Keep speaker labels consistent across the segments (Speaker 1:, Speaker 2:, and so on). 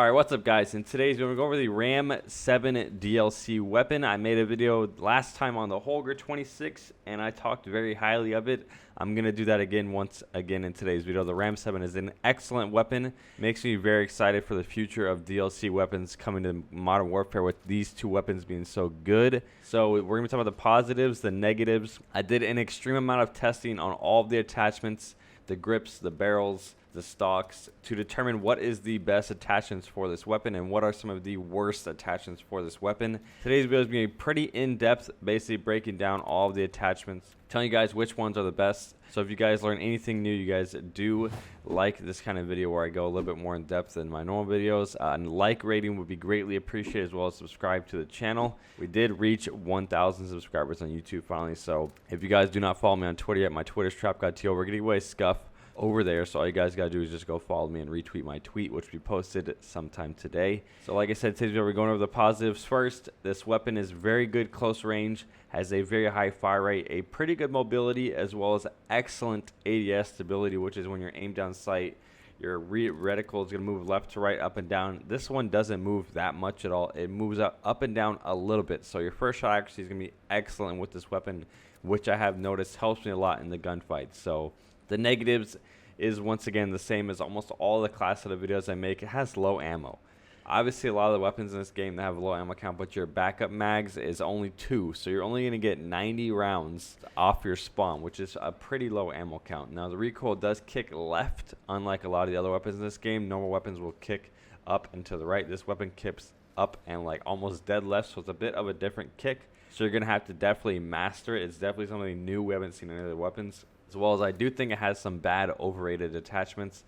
Speaker 1: Alright, what's up guys? In today's video, we're going to go over the Ram-7 DLC weapon. I made a video last time on the Holger 26 and I talked very highly of it. I'm going to do that again in today's video. The Ram-7 is an excellent weapon. Makes me very excited for the future of DLC weapons coming to Modern Warfare with these two weapons being so good. So we're going to be talking about the positives, the negatives. I did an extreme amount of testing on all of the attachments, the grips, the barrels, the stocks, to determine what is the best attachments for this weapon and what are some of the worst attachments for this weapon. Today's video is going to be pretty in-depth, basically breaking down all of the attachments, telling you guys which ones are the best. So if you guys learn anything new, you guys do like this kind of video where I go a little bit more in depth than my normal videos. And like rating would be greatly appreciated, as well as subscribe to the channel. We did reach 1,000 subscribers on YouTube finally. So if you guys do not follow me on Twitter yet, my Twitter's Trapgod. We're giving away Scuff over there, so all you guys gotta do is just go follow me and retweet my tweet, which we posted sometime today. So like I said, today's video we're going over the positives first. This weapon is very good close range, has a very high fire rate, a pretty good mobility, as well as excellent ADS stability, which is when you're aimed down sight, your reticle is going to move left to right, up and down. This one doesn't move that much at all. It moves up and down a little bit, so your first shot accuracy is going to be excellent with this weapon, which I have noticed helps me a lot in the gunfight. So the negatives is once again the same as almost all the class of the videos I make. It has low ammo. Obviously a lot of the weapons in this game that have a low ammo count, but your backup mags is only 2, so you're only going to get 90 rounds off your spawn, which is a pretty low ammo count. Now the recoil does kick left, unlike a lot of the other weapons in this game. Normal weapons will kick up and to the right. This weapon kicks up and like almost dead left, so it's a bit of a different kick. So you're going to have to definitely master it. It's definitely something new we haven't seen in any other weapons. As well as I do think it has some bad overrated attachments,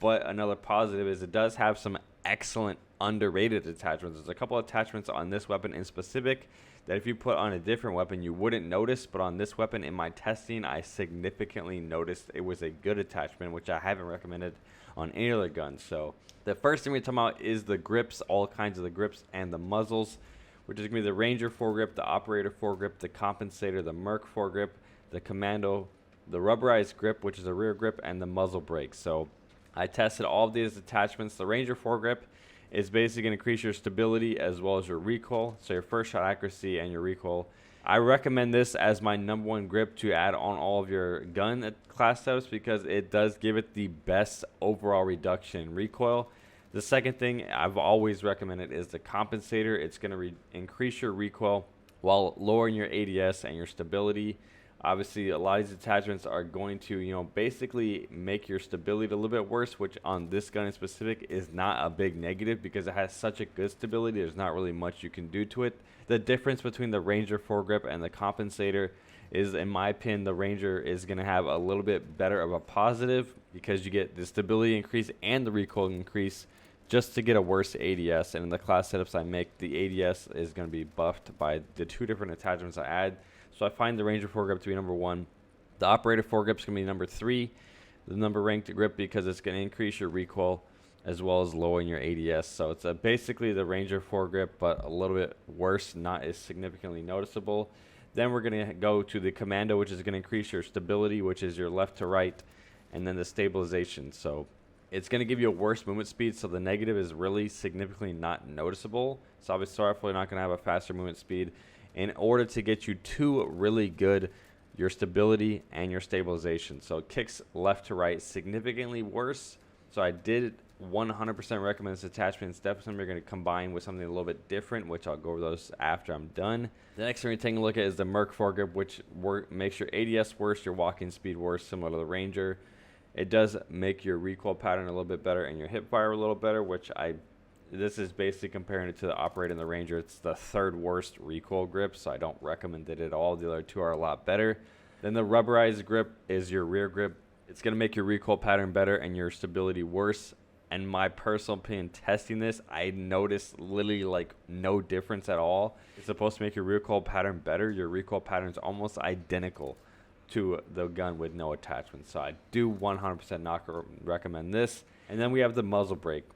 Speaker 1: but another positive is it does have some excellent underrated attachments. There's a couple attachments on this weapon in specific that if you put on a different weapon you wouldn't notice, but on this weapon in my testing I significantly noticed it was a good attachment, which I haven't recommended on any other gun. So the first thing we're talking about is the grips, all kinds of the grips and the muzzles, which is going to be the Ranger foregrip, the Operator foregrip, the Compensator, the Merc foregrip, the Commando, the rubberized grip, which is a rear grip, and the muzzle brake. So I tested all of these attachments. The Ranger foregrip is basically going to increase your stability as well as your recoil, so your first shot accuracy and your recoil. I recommend this as my #1 grip to add on all of your gun class setups because it does give it the best overall reduction in recoil. The second thing I've always recommended is the Compensator. It's going to increase your recoil while lowering your ADS and your stability. Obviously, a lot of these attachments are going to, basically make your stability a little bit worse, which on this gun in specific is not a big negative because it has such a good stability. There's not really much you can do to it. The difference between the Ranger foregrip and the Compensator is, in my opinion, the Ranger is going to have a little bit better of a positive because you get the stability increase and the recoil increase just to get a worse ADS. And in the class setups I make, the ADS is going to be buffed by the 2 different attachments I add. So I find the Ranger foregrip to be #1. The Operator foregrip is going to be #3. The number ranked grip because it's going to increase your recoil as well as lowering your ADS. So it's basically the Ranger foregrip, but a little bit worse, not as significantly noticeable. Then we're going to go to the Commando, which is going to increase your stability, which is your left to right, and then the stabilization. So it's going to give you a worse movement speed, so the negative is really significantly not noticeable. So obviously, sorrowfully, not going to have a faster movement speed. In order to get you 2 really good, your stability and your stabilization. So it kicks left to right significantly worse. So I did 100% recommend this attachment. It's definitely something you're going to combine with something a little bit different, which I'll go over those after I'm done. The next thing we're taking a look at is the Merc foregrip, which makes your ADS worse, your walking speed worse, similar to the Ranger. It does make your recoil pattern a little bit better and your hip fire a little better, which this is basically comparing it to the Operator and the Ranger. It's the 3rd worst recoil grip, so I don't recommend it at all. The other 2 are a lot better. Then the rubberized grip is your rear grip. It's going to make your recoil pattern better and your stability worse. And my personal opinion, testing this, I noticed literally like no difference at all. It's supposed to make your recoil pattern better. Your recoil pattern is almost identical to the gun with no attachments. So I do 100% not recommend this. And then we have the muzzle brake.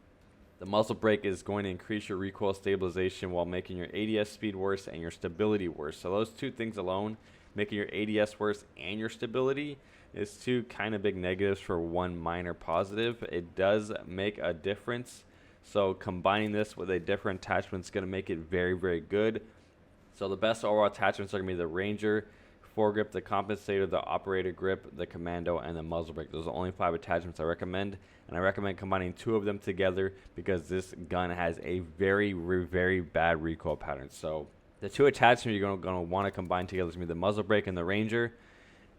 Speaker 1: The muzzle brake is going to increase your recoil stabilization while making your ADS speed worse and your stability worse. So those 2 things alone, making your ADS worse and your stability, is 2 kind of big negatives for 1 minor positive. It does make a difference. So combining this with a different attachment is going to make it very, very good. So the best overall attachments are going to be the Ranger foregrip, the compensator, the operator grip, the commando, and the muzzle brake. Those are the only 5 attachments I recommend, and I recommend combining 2 of them together because this gun has a very, very bad recoil pattern. So the 2 attachments you're going to want to combine together is going to be the muzzle brake and the Ranger.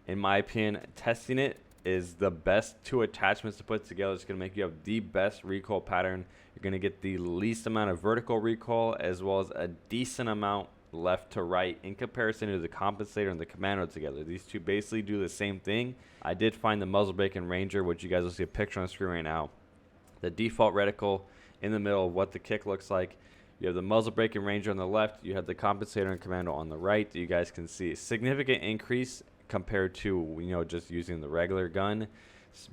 Speaker 1: In my opinion, testing it is the best 2 attachments to put together. It's going to make you have the best recoil pattern. You're going to get the least amount of vertical recoil as well as a decent amount left to right in comparison to the compensator and the commando together. These 2 basically do the same thing. I did find the muzzle brake and Ranger, which you guys will see a picture on the screen right now. The default reticle in the middle of what the kick looks like. You have the muzzle brake and Ranger on the left. You have the compensator and commando on the right. You guys can see a significant increase compared to just using the regular gun.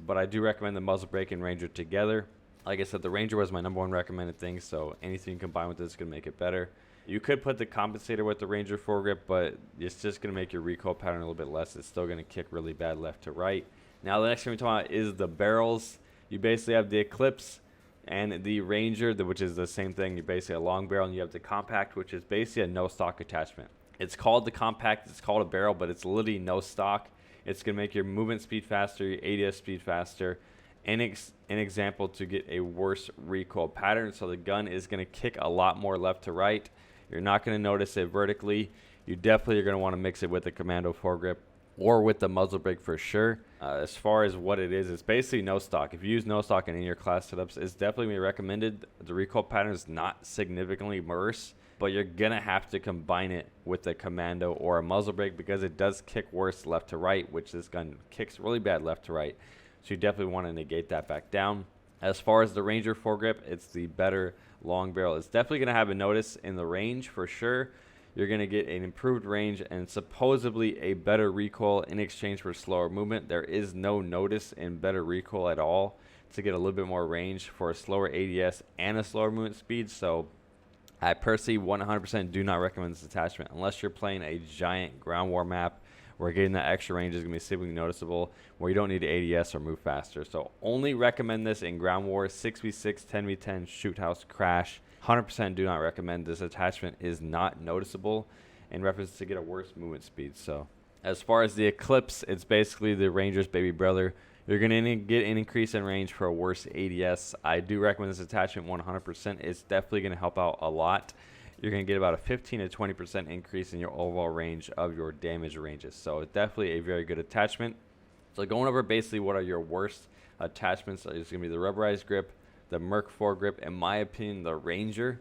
Speaker 1: But I do recommend the muzzle brake and Ranger together. Like I said, the Ranger was my #1 recommended thing, so anything you combine with this is going to make it better. You could put the compensator with the Ranger foregrip, but it's just going to make your recoil pattern a little bit less. It's still going to kick really bad left to right. Now, the next thing we're talking about is the barrels. You basically have the Eclipse and the Ranger, which is the same thing. You're basically a long barrel, and you have the compact, which is basically a no stock attachment. It's called the compact, it's called a barrel, but it's literally no stock. It's going to make your movement speed faster, your ADS speed faster, and an example to get a worse recoil pattern. So the gun is going to kick a lot more left to right. You're not going to notice it vertically. You definitely are going to want to mix it with the commando foregrip or with the muzzle brake for sure. As far as what it is, it's basically no stock. If you use no stock in any of your class setups, it's definitely be recommended. The recoil pattern is not significantly worse, but you're going to have to combine it with a commando or a muzzle brake because it does kick worse left to right, which this gun kicks really bad left to right. So you definitely want to negate that back down. As far as the Ranger foregrip, it's the better long barrel. It's definitely going to have a notice in the range for sure. You're going to get an improved range and supposedly a better recoil in exchange for slower movement. There is no notice in better recoil at all to get a little bit more range for a slower ADS and a slower movement speed. So I personally 100% do not recommend this attachment unless you're playing a giant ground war map where getting that extra range is going to be significantly noticeable, where you don't need to ADS or move faster. So only recommend this in ground war, 6v6, 10v10, shoot house, crash. 100% do not recommend. This attachment is not noticeable in reference to get a worse movement speed. So as far as the Eclipse, it's basically the Ranger's baby brother. You're going to get an increase in range for a worse ADS. I do recommend this attachment 100%. It's definitely going to help out a lot. You're going to get about a 15 to 20% increase in your overall range of your damage ranges. So it's definitely a very good attachment. So going over basically what are your worst attachments is going to be the rubberized grip, the Merc foregrip. In my opinion, the Ranger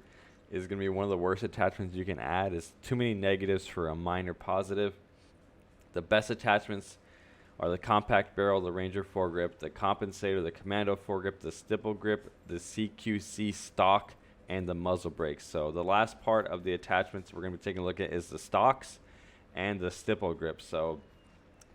Speaker 1: is going to be one of the worst attachments you can add. It's too many negatives for a minor positive. The best attachments are the compact barrel, the Ranger foregrip, the compensator, the commando foregrip, the stipple grip, the CQC stock, and the muzzle brake. So the last part of the attachments we're going to be taking a look at is the stocks and the stipple grip. So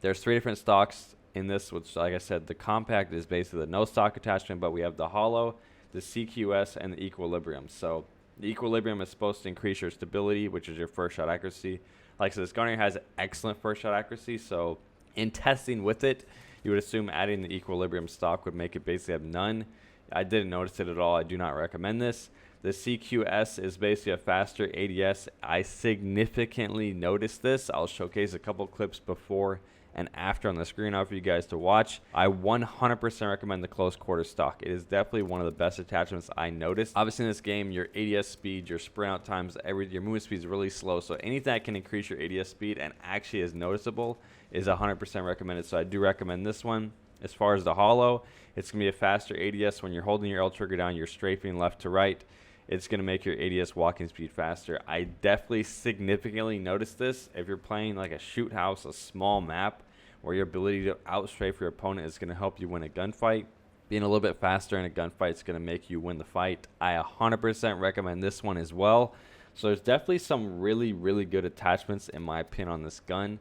Speaker 1: there's 3 different stocks in this, which, like I said, the compact is basically the no stock attachment, but we have the hollow, the CQS, and the equilibrium. So the equilibrium is supposed to increase your stability, which is your first shot accuracy. Like I said, this gun here has excellent first shot accuracy, so in testing with it, you would assume adding the equilibrium stock would make it basically have none. I didn't notice it at all. I do not recommend this. The CQS is basically a faster ADS. I significantly noticed this. I'll showcase a couple clips before and after on the screen out for you guys to watch. I 100% recommend the close quarter stock. It is definitely one of the best attachments I noticed. Obviously in this game, your ADS speed, your sprint out times, your movement speed is really slow. So anything that can increase your ADS speed and actually is noticeable is 100% recommended. So I do recommend this one. As far as the hollow, it's going to be a faster ADS. When you're holding your L trigger down, you're strafing left to right. It's going to make your ADS walking speed faster. I definitely significantly noticed this. If you're playing like a shoot house, a small map, where your ability to outstrafe your opponent is going to help you win a gunfight. Being a little bit faster in a gunfight is going to make you win the fight. I 100% recommend this one as well. So there's definitely some really, really good attachments in my opinion on this gun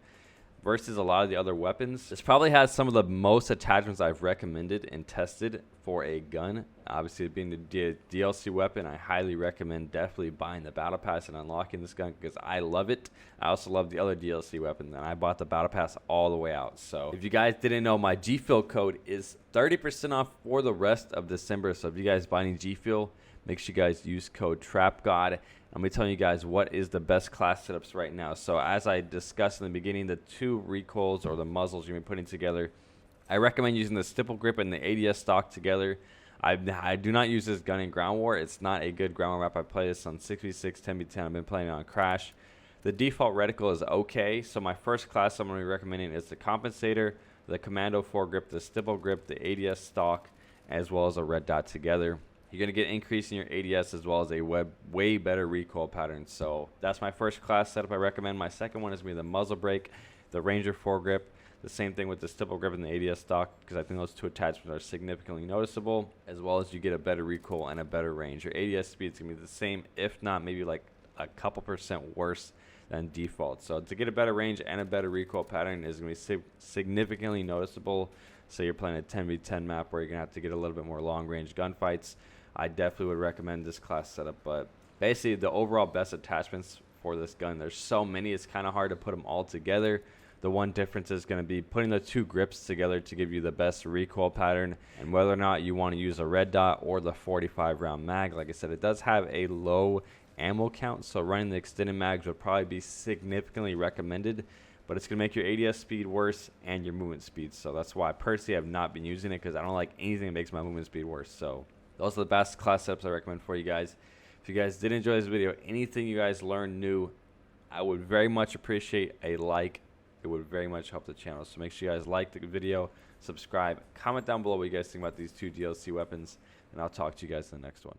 Speaker 1: versus a lot of the other weapons. This probably has some of the most attachments I've recommended and tested for a gun. Obviously, being the DLC weapon, I highly recommend definitely buying the Battle Pass and unlocking this gun because I love it. I also love the other DLC weapons, and I bought the Battle Pass all the way out. So if you guys didn't know, my GFUEL code is 30% off for the rest of December. So if you guys buy any GFUEL, make sure you guys use code Trapgod. I'm going to be telling you guys what is the best class setups right now. So as I discussed in the beginning, the two recoils or the muzzles you're going to be putting together, I recommend using the stipple grip and the ADS stock together. I do not use this gun in ground war. It's not a good ground war map. I play this on 6v6, 10v10. I've been playing it on Crash. The default reticle is okay. So my first class I'm going to be recommending is the compensator, the commando foregrip, the stipple grip, the ADS stock, as well as a red dot together. You're going to get increase in your ADS as well as a way better recoil pattern. So that's my first class setup I recommend. My second one is going to be the muzzle brake, the Ranger foregrip. The same thing with the stipple grip and the ADS stock, because I think those two attachments are significantly noticeable, as well as you get a better recoil and a better range. Your ADS speed is going to be the same, if not maybe like a couple % worse than default. So to get a better range and a better recoil pattern is going to be significantly noticeable. So you're playing a 10v10 map where you're going to have to get a little bit more long range gunfights. I definitely would recommend this class setup, but basically the overall best attachments for this gun, there's so many, it's kind of hard to put them all together. The one difference is going to be putting the two grips together to give you the best recoil pattern, and whether or not you want to use a red dot or the 45 round mag. Like I said, it does have a low ammo count, so running the extended mags would probably be significantly recommended, but it's going to make your ADS speed worse and your movement speed. So that's why I personally have not been using it, because I don't like anything that makes my movement speed worse. So those are the best class setups I recommend for you guys. If you guys did enjoy this video, anything you guys learned new, I would very much appreciate a like. It would very much help the channel. So make sure you guys like the video, subscribe, comment down below what you guys think about these two DLC weapons, and I'll talk to you guys in the next one.